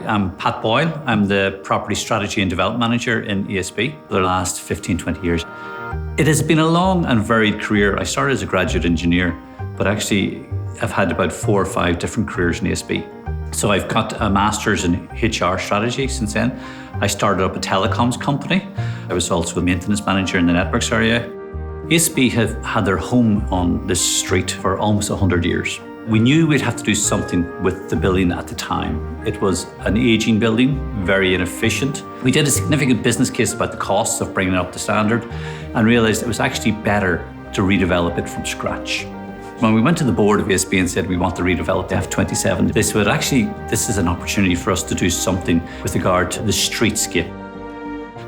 I'm Pat Boyle. I'm the Property Strategy and Development Manager in ESB for the last 15, 20 years. It has been a long and varied career. I started as a graduate engineer, but actually I've had about 4 or 5 different careers in ESB. So I've got a master's in HR strategy since then. I started up a telecoms company. I was also a maintenance manager in the networks area. ESB have had their home on this street for almost 100 years. We knew we'd have to do something with the building at the time. It was an aging building, very inefficient. We did a significant business case about the costs of bringing it up to standard and realized it was actually better to redevelop it from scratch. When we went to the board of ESB and said we want to redevelop the F27, they said, actually, this is an opportunity for us to do something with regard to the streetscape.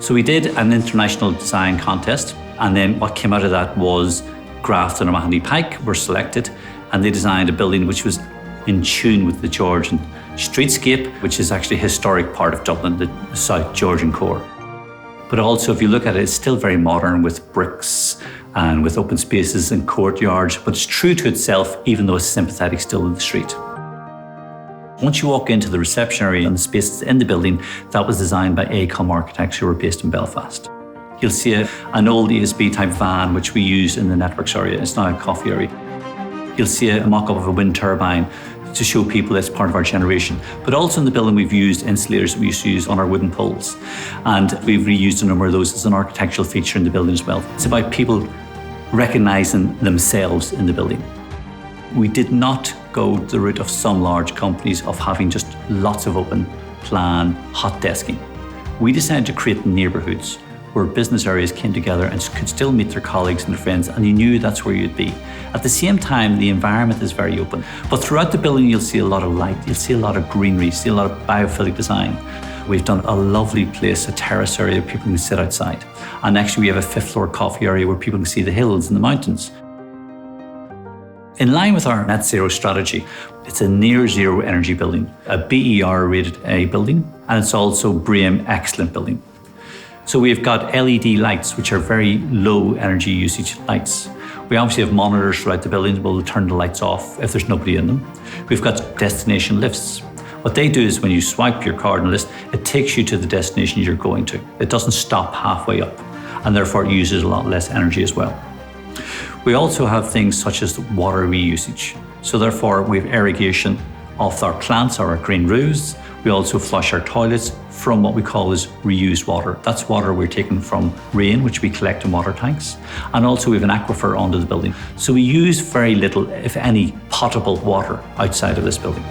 So we did an international design contest, and then what came out of that was Grafton and Mahoney Pike were selected, and they designed a building which was in tune with the Georgian streetscape, which is actually a historic part of Dublin, the South Georgian core. But also, if you look at it, it's still very modern with bricks and with open spaces and courtyards, but it's true to itself, even though it's sympathetic still to the street. Once you walk into the reception area and the spaces in the building, that was designed by ACOM architects who were based in Belfast. You'll see an old ESB type van, which we use in the networks area. It's now a coffee area. You'll see a mock-up of a wind turbine to show people it's part of our generation. But also in the building, we've used insulators that we used to use on our wooden poles. And we've reused a number of those as an architectural feature in the building as well. It's about people recognizing themselves in the building. We did not go the route of some large companies of having just lots of open plan, hot desking. We decided to create neighborhoods where business areas came together and could still meet their colleagues and their friends, and you knew that's where you'd be. At the same time, the environment is very open. But throughout the building, you'll see a lot of light, you'll see a lot of greenery, see a lot of biophilic design. We've done a lovely place, a terrace area where people can sit outside. And actually, we have a 5th floor coffee area where people can see the hills and the mountains. In line with our net zero strategy, it's a near zero energy building, a BER rated A building, and it's also BREEAM excellent building. So we've got LED lights, which are very low energy usage lights. We obviously have monitors throughout the building. We'll turn the lights off if there's nobody in them. We've got destination lifts. What they do is when you swipe your card on the list, it takes you to the destination you're going to. It doesn't stop halfway up, and therefore it uses a lot less energy as well. We also have things such as water reusage. So therefore we have irrigation of our plants or our green roofs. We also flush our toilets from what we call as reused water. That's water we're taking from rain, which we collect in water tanks. And also we have an aquifer under the building. So we use very little, if any, potable water outside of this building.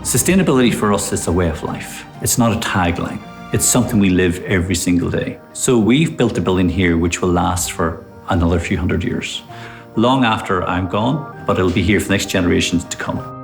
Sustainability for us is a way of life. It's not a tagline. It's something we live every single day. So we've built a building here which will last for another few hundred years. Long after I'm gone, but it'll be here for the next generations to come.